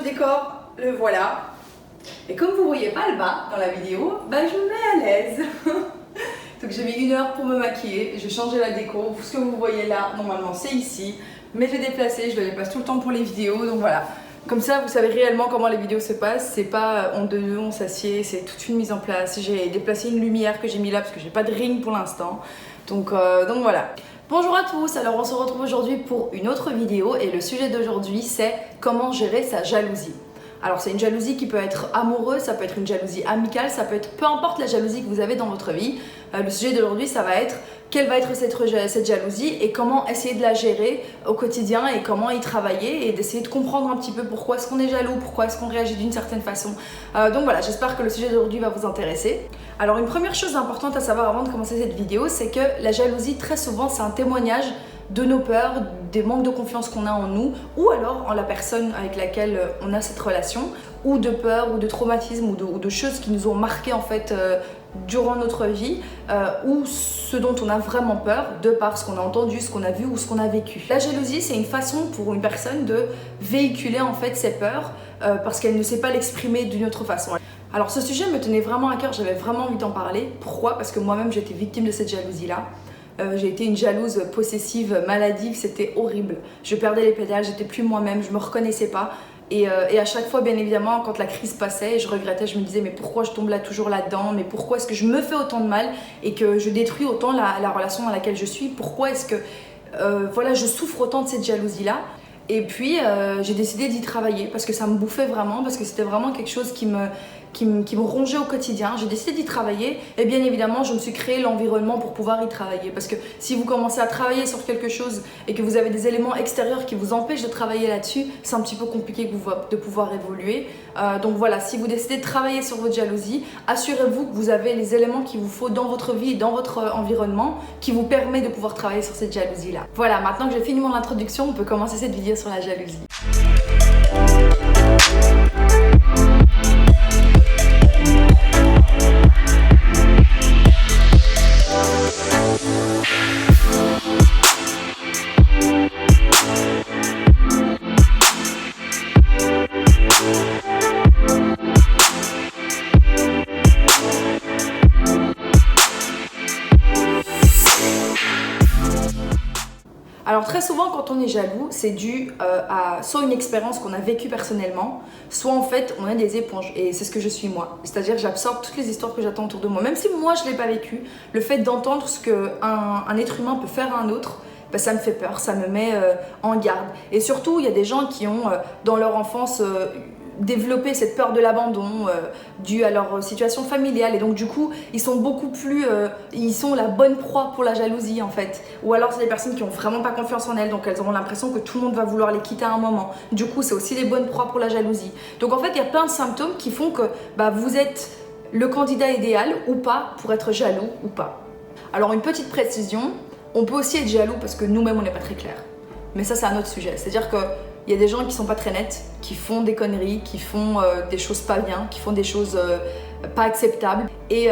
décor, le voilà. Et comme vous voyez pas le bas dans la vidéo, bah je me mets à l'aise. Donc j'ai mis 1 heure pour me maquiller, j'ai changé la déco. Ce que vous voyez là, normalement c'est ici. Mais j'ai déplacé, je le déplace tout le temps pour les vidéos, donc voilà. Comme ça, vous savez réellement comment les vidéos se passent. C'est pas on deux, on s'assied, c'est toute une mise en place. J'ai déplacé une lumière que j'ai mis là parce que j'ai pas de ring pour l'instant. Donc voilà. Bonjour à tous, alors on se retrouve aujourd'hui pour une autre vidéo et le sujet d'aujourd'hui c'est comment gérer sa jalousie. Alors c'est une jalousie qui peut être amoureuse, ça peut être une jalousie amicale, ça peut être peu importe la jalousie que vous avez dans votre vie. Le sujet d'aujourd'hui ça va être quelle va être cette jalousie et comment essayer de la gérer au quotidien et comment y travailler et d'essayer de comprendre un petit peu pourquoi est-ce qu'on est jaloux, pourquoi est-ce qu'on réagit d'une certaine façon. Donc voilà, j'espère que le sujet d'aujourd'hui va vous intéresser. Alors une première chose importante à savoir avant de commencer cette vidéo, c'est que la jalousie très souvent c'est un témoignage de nos peurs, des manques de confiance qu'on a en nous ou alors en la personne avec laquelle on a cette relation ou de peur ou de traumatisme ou de choses qui nous ont marqué en fait durant notre vie ou ce dont on a vraiment peur de par ce qu'on a entendu, ce qu'on a vu ou ce qu'on a vécu. La jalousie c'est une façon pour une personne de véhiculer en fait ses peurs parce qu'elle ne sait pas l'exprimer d'une autre façon. Alors ce sujet me tenait vraiment à cœur, j'avais vraiment envie d'en parler. Pourquoi? Parce que moi-même j'étais victime de cette jalousie-là. J'ai été une jalouse possessive, maladive, c'était horrible. Je perdais les pédales, j'étais plus moi-même, je me reconnaissais pas. Et à chaque fois, bien évidemment, quand la crise passait, je regrettais, je me disais mais pourquoi je tombe là toujours là-dedans? Mais pourquoi est-ce que je me fais autant de mal et que je détruis autant la relation dans laquelle je suis? Pourquoi est-ce que voilà, je souffre autant de cette jalousie-là? Et puis j'ai décidé d'y travailler parce que ça me bouffait vraiment, parce que c'était vraiment quelque chose qui me rongeait au quotidien. J'ai décidé d'y travailler et bien évidemment je me suis créé l'environnement pour pouvoir y travailler parce que si vous commencez à travailler sur quelque chose et que vous avez des éléments extérieurs qui vous empêchent de travailler là-dessus, c'est un petit peu compliqué de pouvoir évoluer. Donc voilà, si vous décidez de travailler sur votre jalousie, assurez-vous que vous avez les éléments qu'il vous faut dans votre vie et dans votre environnement qui vous permet de pouvoir travailler sur cette jalousie-là. Voilà, maintenant que j'ai fini mon introduction, on peut commencer cette vidéo sur la jalousie. Alors très souvent quand on est jaloux, c'est dû à soit une expérience qu'on a vécue personnellement, soit en fait on est des éponges et c'est ce que je suis moi. C'est-à-dire j'absorbe toutes les histoires que j'attends autour de moi. Même si moi je ne l'ai pas vécu, le fait d'entendre ce qu'un être humain peut faire à un autre, bah, ça me fait peur, ça me met en garde. Et surtout il y a des gens qui ont dans leur enfance développer cette peur de l'abandon due à leur situation familiale et donc du coup ils sont beaucoup plus ils sont la bonne proie pour la jalousie en fait, ou alors c'est des personnes qui ont vraiment pas confiance en elles donc elles auront l'impression que tout le monde va vouloir les quitter à un moment, du coup c'est aussi des bonnes proies pour la jalousie. Donc en fait il y a plein de symptômes qui font que bah, vous êtes le candidat idéal ou pas pour être jaloux ou pas. Alors une petite précision, on peut aussi être jaloux parce que nous-mêmes on n'est pas très clair, mais ça c'est un autre sujet, c'est-à-dire que il y a des gens qui sont pas très nets, qui font des conneries, qui font des choses pas bien, qui font des choses pas acceptables. Et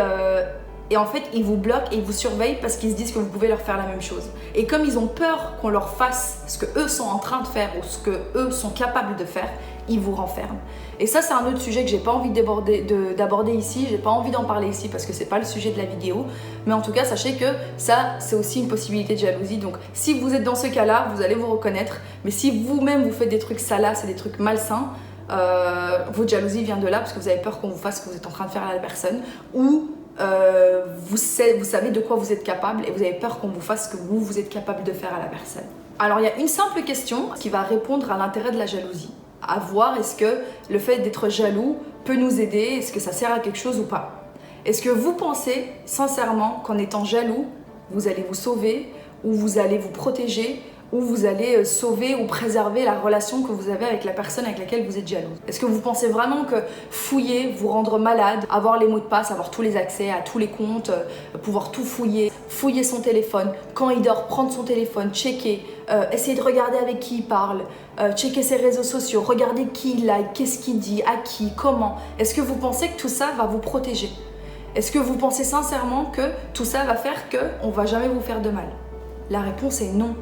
en fait, ils vous bloquent et ils vous surveillent parce qu'ils se disent que vous pouvez leur faire la même chose. Et comme ils ont peur qu'on leur fasse ce que eux sont en train de faire ou ce que eux sont capables de faire, ils vous renferment. Et ça, c'est un autre sujet que j'ai pas envie d'aborder ici. J'ai pas envie d'en parler ici parce que c'est pas le sujet de la vidéo. Mais en tout cas, sachez que ça, c'est aussi une possibilité de jalousie. Donc, si vous êtes dans ce cas-là, vous allez vous reconnaître. Mais si vous-même vous faites des trucs salaces et des trucs malsains, votre jalousie vient de là parce que vous avez peur qu'on vous fasse ce que vous êtes en train de faire à la personne, ou vous savez de quoi vous êtes capable et vous avez peur qu'on vous fasse ce que vous êtes capable de faire à la personne. Alors, il y a une simple question qui va répondre à l'intérêt de la jalousie. À voir, est-ce que le fait d'être jaloux peut nous aider, est-ce que ça sert à quelque chose ou pas? Est-ce que vous pensez sincèrement qu'en étant jaloux, vous allez vous sauver ou vous allez vous protéger ou vous allez sauver ou préserver la relation que vous avez avec la personne avec laquelle vous êtes jaloux? Est-ce que vous pensez vraiment que fouiller, vous rendre malade, avoir les mots de passe, avoir tous les accès à tous les comptes, pouvoir tout fouiller son téléphone, quand il dort, prendre son téléphone, checker, essayer de regarder avec qui il parle, checker ses réseaux sociaux, regarder qui il like, qu'est-ce qu'il dit, à qui, comment. Est-ce que vous pensez que tout ça va vous protéger? Est-ce que vous pensez sincèrement que tout ça va faire qu'on ne va jamais vous faire de mal? La réponse est non.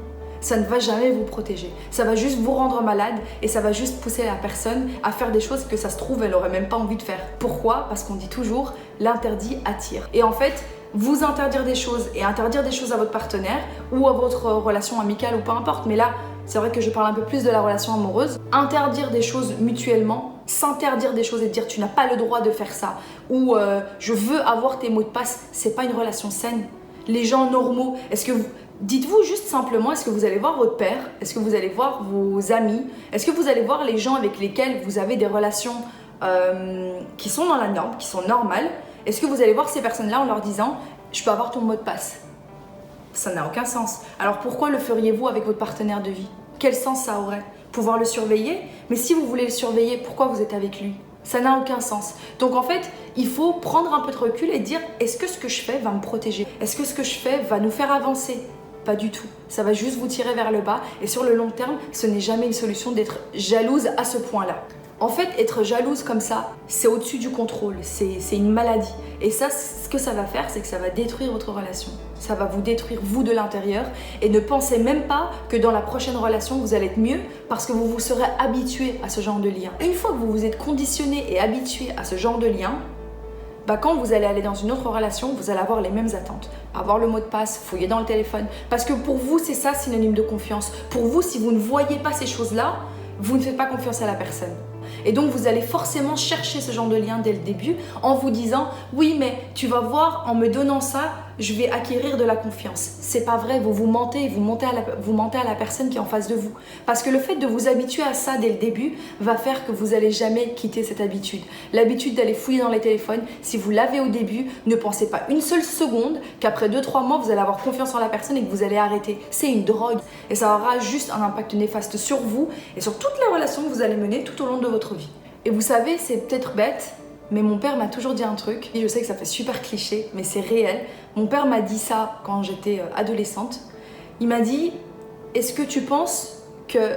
ça ne va jamais vous protéger. Ça va juste vous rendre malade et ça va juste pousser la personne à faire des choses que ça se trouve, elle n'aurait même pas envie de faire. Pourquoi? Parce qu'on dit toujours, l'interdit attire. Et en fait, vous interdire des choses et interdire des choses à votre partenaire ou à votre relation amicale ou peu importe, mais là, c'est vrai que je parle un peu plus de la relation amoureuse. Interdire des choses mutuellement, s'interdire des choses et dire tu n'as pas le droit de faire ça ou je veux avoir tes mots de passe, c'est pas une relation saine. Les gens normaux, dites-vous juste simplement, est-ce que vous allez voir votre père? Est-ce que vous allez voir vos amis? Est-ce que vous allez voir les gens avec lesquels vous avez des relations qui sont dans la norme, qui sont normales? Est-ce que vous allez voir ces personnes-là en leur disant « je peux avoir ton mot de passe » Ça n'a aucun sens. Alors pourquoi le feriez-vous avec votre partenaire de vie? Quel sens ça aurait? Pouvoir le surveiller? Mais si vous voulez le surveiller, pourquoi vous êtes avec lui? Ça n'a aucun sens. Donc en fait, il faut prendre un peu de recul et dire « est-ce que ce que je fais va me protéger? Est-ce que ce que je fais va nous faire avancer ?» Pas du tout. Ça va juste vous tirer vers le bas et sur le long terme, ce n'est jamais une solution d'être jalouse à ce point-là. En fait, être jalouse comme ça, c'est au-dessus du contrôle, c'est une maladie. Et ça, ce que ça va faire, c'est que ça va détruire votre relation. Ça va vous détruire vous de l'intérieur et ne pensez même pas que dans la prochaine relation, vous allez être mieux parce que vous vous serez habitué à ce genre de lien. Une fois que vous vous êtes conditionné et habitué à ce genre de lien, quand vous allez aller dans une autre relation, vous allez avoir les mêmes attentes. Avoir le mot de passe, fouiller dans le téléphone. Parce que pour vous, c'est ça synonyme de confiance. Pour vous, si vous ne voyez pas ces choses-là, vous ne faites pas confiance à la personne. Et donc vous allez forcément chercher ce genre de lien dès le début en vous disant « oui mais tu vas voir, en me donnant ça, je vais acquérir de la confiance ». C'est pas vrai, vous mentez, vous mentez à la personne qui est en face de vous. Parce que le fait de vous habituer à ça dès le début va faire que vous n'allez jamais quitter cette habitude. L'habitude d'aller fouiller dans les téléphones, si vous l'avez au début, ne pensez pas une seule seconde qu'après 2-3 mois, vous allez avoir confiance en la personne et que vous allez arrêter. C'est une drogue et ça aura juste un impact néfaste sur vous et sur toutes les relations que vous allez mener tout au long de votre vie. Et vous savez, c'est peut-être bête, mais mon père m'a toujours dit un truc, et je sais que ça fait super cliché, mais c'est réel. Mon père m'a dit ça quand j'étais adolescente. Il m'a dit, est-ce que tu penses que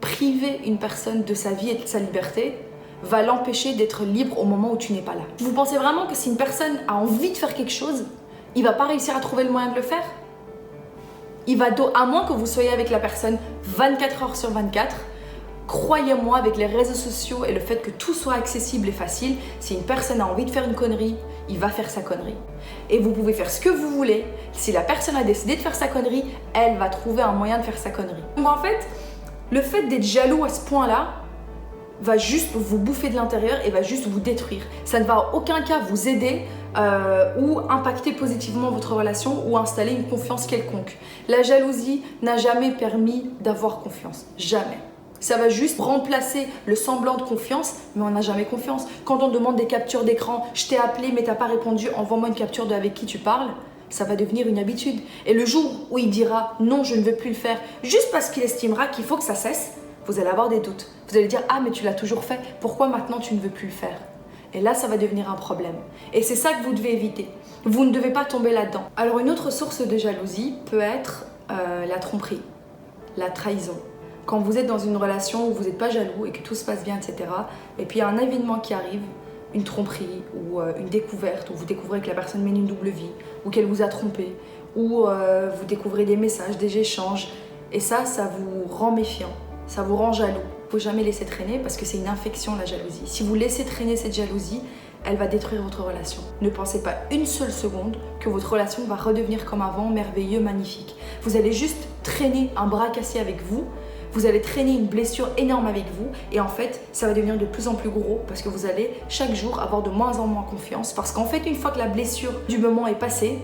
priver une personne de sa vie et de sa liberté va l'empêcher d'être libre au moment où tu n'es pas là? Vous pensez vraiment que si une personne a envie de faire quelque chose, il va pas réussir à trouver le moyen de le faire? À moins que vous soyez avec la personne 24 heures sur 24, croyez-moi, avec les réseaux sociaux et le fait que tout soit accessible et facile, si une personne a envie de faire une connerie, il va faire sa connerie. Et vous pouvez faire ce que vous voulez. Si la personne a décidé de faire sa connerie, elle va trouver un moyen de faire sa connerie. Donc en fait, le fait d'être jaloux à ce point-là va juste vous bouffer de l'intérieur et va juste vous détruire. Ça ne va en aucun cas vous aider ou impacter positivement votre relation ou installer une confiance quelconque. La jalousie n'a jamais permis d'avoir confiance. Jamais. Ça va juste remplacer le semblant de confiance, mais on n'a jamais confiance. Quand on demande des captures d'écran, je t'ai appelé mais t'as pas répondu, envoie-moi une capture de avec qui tu parles, ça va devenir une habitude. Et le jour où il dira non, je ne veux plus le faire, juste parce qu'il estimera qu'il faut que ça cesse, vous allez avoir des doutes. Vous allez dire ah mais tu l'as toujours fait, pourquoi maintenant tu ne veux plus le faire? Et là, ça va devenir un problème. Et c'est ça que vous devez éviter. Vous ne devez pas tomber là-dedans. Alors une autre source de jalousie peut être la tromperie, la trahison. Quand vous êtes dans une relation où vous n'êtes pas jaloux et que tout se passe bien, etc. Et puis il y a un événement qui arrive, une tromperie ou une découverte, où vous découvrez que la personne mène une double vie, ou qu'elle vous a trompé, ou vous découvrez des messages, des échanges. Et ça vous rend méfiant, ça vous rend jaloux. Il ne faut jamais laisser traîner parce que c'est une infection, la jalousie. Si vous laissez traîner cette jalousie, elle va détruire votre relation. Ne pensez pas une seule seconde que votre relation va redevenir comme avant, merveilleux, magnifique. Vous allez juste traîner un bras cassé avec vous. Vous allez traîner une blessure énorme avec vous et en fait, ça va devenir de plus en plus gros parce que vous allez chaque jour avoir de moins en moins confiance parce qu'en fait, une fois que la blessure du moment est passée,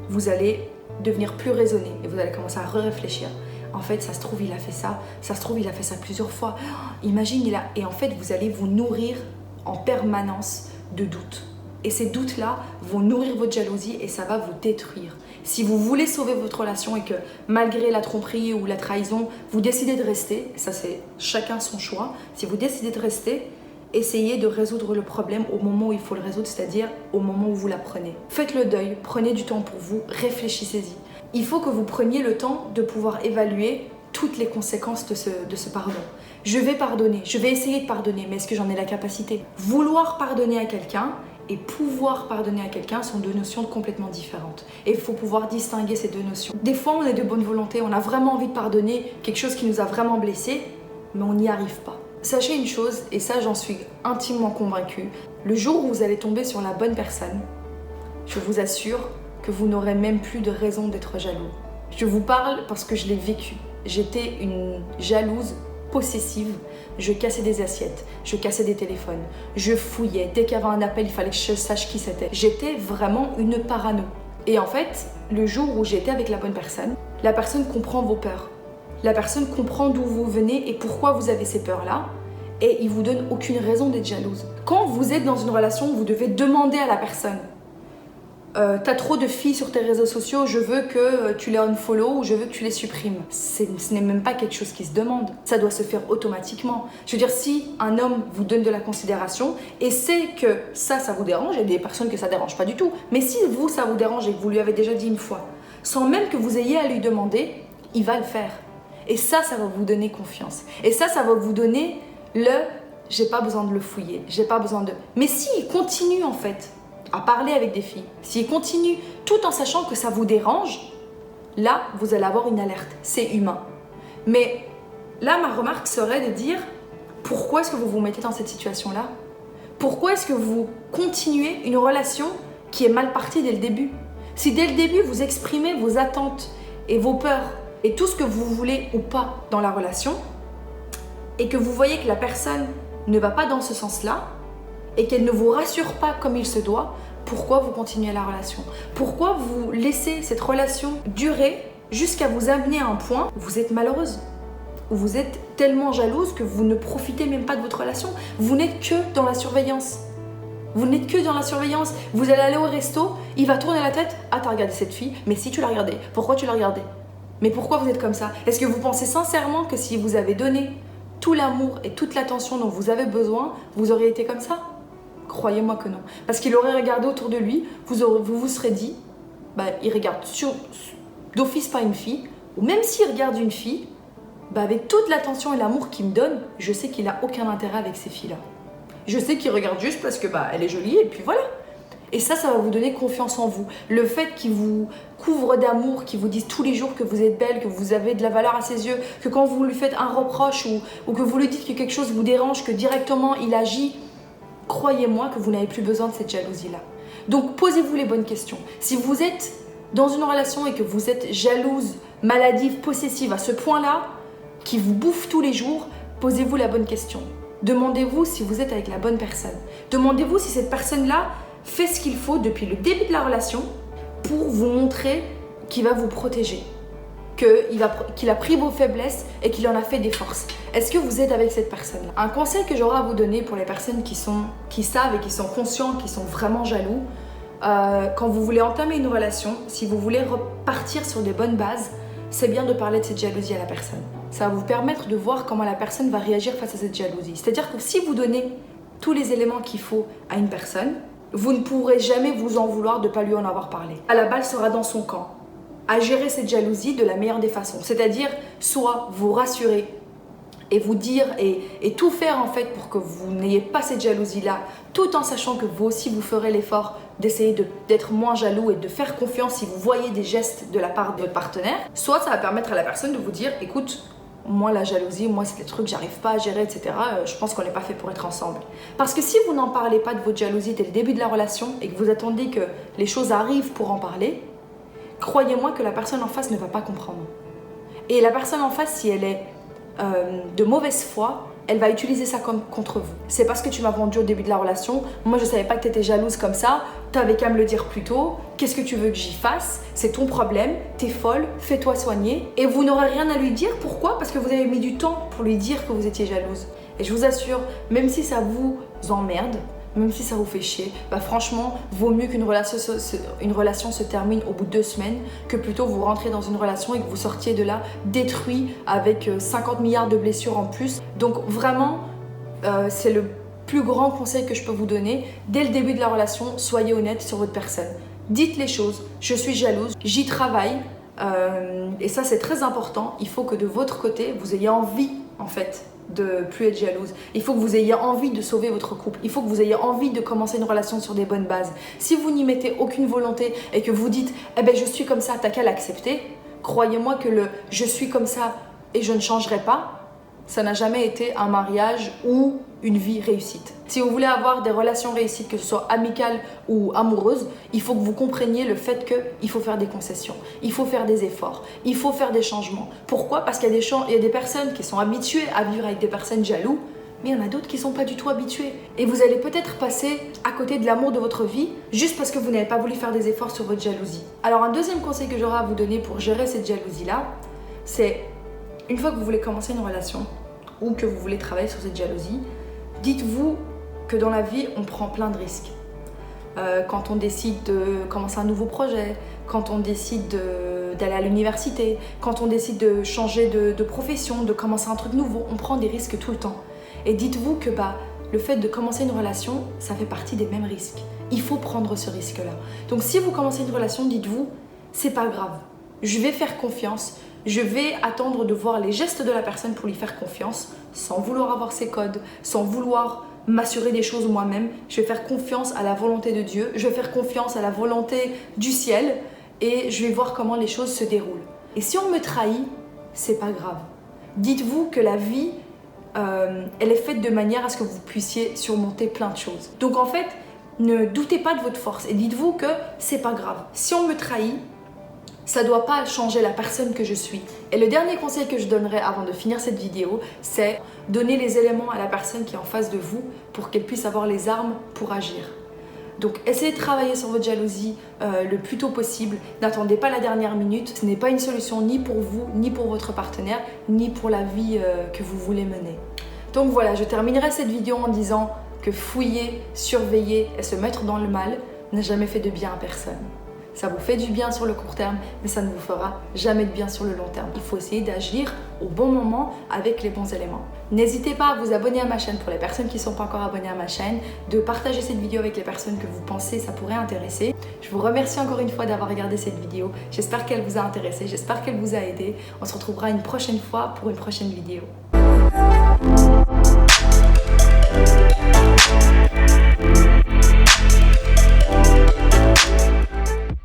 vous allez devenir plus raisonné et vous allez commencer à réfléchir. En fait, ça se trouve, il a fait ça. Ça se trouve, il a fait ça plusieurs fois. Imagine, Et en fait, vous allez vous nourrir en permanence de doutes. Et ces doutes-là vont nourrir votre jalousie et ça va vous détruire. Si vous voulez sauver votre relation et que malgré la tromperie ou la trahison, vous décidez de rester, ça c'est chacun son choix, si vous décidez de rester, essayez de résoudre le problème au moment où il faut le résoudre, c'est-à-dire au moment où vous l'apprenez. Faites le deuil, prenez du temps pour vous, réfléchissez-y. Il faut que vous preniez le temps de pouvoir évaluer toutes les conséquences de ce pardon. Je vais pardonner, je vais essayer de pardonner, mais est-ce que j'en ai la capacité? Vouloir pardonner à quelqu'un et pouvoir pardonner à quelqu'un sont deux notions complètement différentes. Et il faut pouvoir distinguer ces deux notions. Des fois, on est de bonne volonté, on a vraiment envie de pardonner quelque chose qui nous a vraiment blessés, mais on n'y arrive pas. Sachez une chose, et ça j'en suis intimement convaincue, le jour où vous allez tomber sur la bonne personne, je vous assure que vous n'aurez même plus de raison d'être jaloux. Je vous parle parce que je l'ai vécu. J'étais une jalouse possessive. Je cassais des assiettes, je cassais des téléphones, je fouillais. Dès qu'il y avait un appel, il fallait que je sache qui c'était. J'étais vraiment une parano. Et en fait, le jour où j'étais avec la bonne personne, la personne comprend vos peurs. La personne comprend d'où vous venez et pourquoi vous avez ces peurs-là. Et il vous donne aucune raison d'être jalouse. Quand vous êtes dans une relation, vous devez demander à la personne. T'as trop de filles sur tes réseaux sociaux, je veux que tu les unfollow ou je veux que tu les supprimes. Ce n'est même pas quelque chose qui se demande. Ça doit se faire automatiquement. Je veux dire, si un homme vous donne de la considération et sait que ça vous dérange, il y a des personnes que ça dérange pas du tout, mais si vous, ça vous dérange et que vous lui avez déjà dit une fois, sans même que vous ayez à lui demander, il va le faire. Et ça va vous donner confiance. Et ça va vous donner j'ai pas besoin de le fouiller, j'ai pas besoin de... Mais s'il continue en fait à parler avec des filles, s'il continue tout en sachant que ça vous dérange, là, vous allez avoir une alerte. C'est humain. Mais là, ma remarque serait de dire, pourquoi est-ce que vous vous mettez dans cette situation-là? Pourquoi est-ce que vous continuez une relation qui est mal partie dès le début? Si dès le début, vous exprimez vos attentes et vos peurs et tout ce que vous voulez ou pas dans la relation, et que vous voyez que la personne ne va pas dans ce sens-là, et qu'elle ne vous rassure pas comme il se doit, pourquoi vous continuez la relation? Pourquoi vous laissez cette relation durer jusqu'à vous amener à un point où vous êtes malheureuse? Où vous êtes tellement jalouse que vous ne profitez même pas de votre relation? Vous n'êtes que dans la surveillance. Vous n'êtes que dans la surveillance. Vous allez aller au resto, il va tourner la tête. Ah, t'as regardé cette fille? Mais si tu l'as regardée, pourquoi tu l'as regardée? Mais pourquoi vous êtes comme ça? Est-ce que vous pensez sincèrement que si vous avez donné tout l'amour et toute l'attention dont vous avez besoin, vous auriez été comme ça? Croyez-moi que non. Parce qu'il aurait regardé autour de lui, vous serez dit, il regarde d'office pas une fille, ou même s'il regarde une fille, avec toute l'attention et l'amour qu'il me donne, je sais qu'il n'a aucun intérêt avec ces filles-là. Je sais qu'il regarde juste parce que elle est jolie et puis voilà. Et ça va vous donner confiance en vous. Le fait qu'il vous couvre d'amour, qu'il vous dise tous les jours que vous êtes belle, que vous avez de la valeur à ses yeux, que quand vous lui faites un reproche ou que vous lui dites que quelque chose vous dérange, que directement il agit, croyez-moi que vous n'avez plus besoin de cette jalousie-là. Donc posez-vous les bonnes questions. Si vous êtes dans une relation et que vous êtes jalouse, maladive, possessive à ce point-là, qui vous bouffe tous les jours, posez-vous la bonne question. Demandez-vous si vous êtes avec la bonne personne. Demandez-vous si cette personne-là fait ce qu'il faut depuis le début de la relation pour vous montrer qu'il va vous protéger, qu'il a pris vos faiblesses et qu'il en a fait des forces. Est-ce que vous êtes avec cette personne-là? Un conseil que j'aurais à vous donner pour les personnes qui savent et qui sont conscients, qui sont vraiment jaloux, quand vous voulez entamer une relation, si vous voulez repartir sur des bonnes bases, c'est bien de parler de cette jalousie à la personne. Ça va vous permettre de voir comment la personne va réagir face à cette jalousie. C'est-à-dire que si vous donnez tous les éléments qu'il faut à une personne, vous ne pourrez jamais vous en vouloir de ne pas lui en avoir parlé. La balle sera dans son camp, à gérer cette jalousie de la meilleure des façons. C'est-à-dire, soit vous rassurer et vous dire et tout faire en fait pour que vous n'ayez pas cette jalousie-là, tout en sachant que vous aussi vous ferez l'effort d'essayer d'être moins jaloux et de faire confiance si vous voyez des gestes de la part de votre partenaire. Soit ça va permettre à la personne de vous dire, écoute, moi la jalousie, moi c'est des trucs que j'arrive pas à gérer, etc. Je pense qu'on n'est pas fait pour être ensemble. Parce que si vous n'en parlez pas de votre jalousie dès le début de la relation et que vous attendez que les choses arrivent pour en parler, croyez-moi que la personne en face ne va pas comprendre. Et la personne en face, si elle est de mauvaise foi, elle va utiliser ça contre vous. C'est parce que tu m'as vendu au début de la relation, moi je savais pas que tu étais jalouse comme ça, t'avais qu'à me le dire plus tôt, qu'est-ce que tu veux que j'y fasse? C'est ton problème, t'es folle, fais-toi soigner. Et vous n'aurez rien à lui dire, pourquoi? Parce que vous avez mis du temps pour lui dire que vous étiez jalouse. Et je vous assure, même si ça vous emmerde, même si ça vous fait chier, franchement, vaut mieux qu'une relation se termine au bout de 2 semaines que plutôt vous rentrez dans une relation et que vous sortiez de là détruit avec 50 milliards de blessures en plus. Donc vraiment, c'est le plus grand conseil que je peux vous donner. Dès le début de la relation, soyez honnête sur votre personne. Dites les choses, je suis jalouse, j'y travaille. Et ça, c'est très important. Il faut que de votre côté, vous ayez envie, en fait, de plus être jalouse. Il faut que vous ayez envie de sauver votre couple. Il faut que vous ayez envie de commencer une relation sur des bonnes bases. Si vous n'y mettez aucune volonté et que vous dites « Eh ben je suis comme ça, t'as qu'à l'accepter », croyez-moi que le « je suis comme ça et je ne changerai pas », ça n'a jamais été un mariage ou une vie réussite. Si vous voulez avoir des relations réussites, que ce soit amicales ou amoureuses, il faut que vous compreniez le fait qu'il faut faire des concessions, il faut faire des efforts, il faut faire des changements. Pourquoi? Parce qu'il y a des personnes qui sont habituées à vivre avec des personnes jalouses, mais il y en a d'autres qui ne sont pas du tout habituées. Et vous allez peut-être passer à côté de l'amour de votre vie juste parce que vous n'avez pas voulu faire des efforts sur votre jalousie. Alors un deuxième conseil que j'aurai à vous donner pour gérer cette jalousie-là, c'est une fois que vous voulez commencer une relation ou que vous voulez travailler sur cette jalousie, dites-vous que dans la vie, on prend plein de risques. Quand on décide de commencer un nouveau projet, quand on décide d'aller à l'université, quand on décide de changer de profession, de commencer un truc nouveau, on prend des risques tout le temps. Et dites-vous que le fait de commencer une relation, ça fait partie des mêmes risques. Il faut prendre ce risque-là. Donc si vous commencez une relation, dites-vous, c'est pas grave, je vais faire confiance, je vais attendre de voir les gestes de la personne pour lui faire confiance, sans vouloir avoir ses codes, sans vouloir m'assurer des choses moi-même. Je vais faire confiance à la volonté de Dieu, je vais faire confiance à la volonté du ciel et je vais voir comment les choses se déroulent. Et si on me trahit, c'est pas grave. Dites-vous que la vie, elle est faite de manière à ce que vous puissiez surmonter plein de choses. Donc en fait, ne doutez pas de votre force et dites-vous que c'est pas grave. Si on me trahit, ça ne doit pas changer la personne que je suis. Et le dernier conseil que je donnerai avant de finir cette vidéo, c'est donner les éléments à la personne qui est en face de vous pour qu'elle puisse avoir les armes pour agir. Donc essayez de travailler sur votre jalousie le plus tôt possible. N'attendez pas la dernière minute. Ce n'est pas une solution ni pour vous, ni pour votre partenaire, ni pour la vie que vous voulez mener. Donc voilà, je terminerai cette vidéo en disant que fouiller, surveiller et se mettre dans le mal n'a jamais fait de bien à personne. Ça vous fait du bien sur le court terme, mais ça ne vous fera jamais de bien sur le long terme. Il faut essayer d'agir au bon moment avec les bons éléments. N'hésitez pas à vous abonner à ma chaîne pour les personnes qui ne sont pas encore abonnées à ma chaîne, de partager cette vidéo avec les personnes que vous pensez ça pourrait intéresser. Je vous remercie encore une fois d'avoir regardé cette vidéo. J'espère qu'elle vous a intéressé, j'espère qu'elle vous a aidé. On se retrouvera une prochaine fois pour une prochaine vidéo.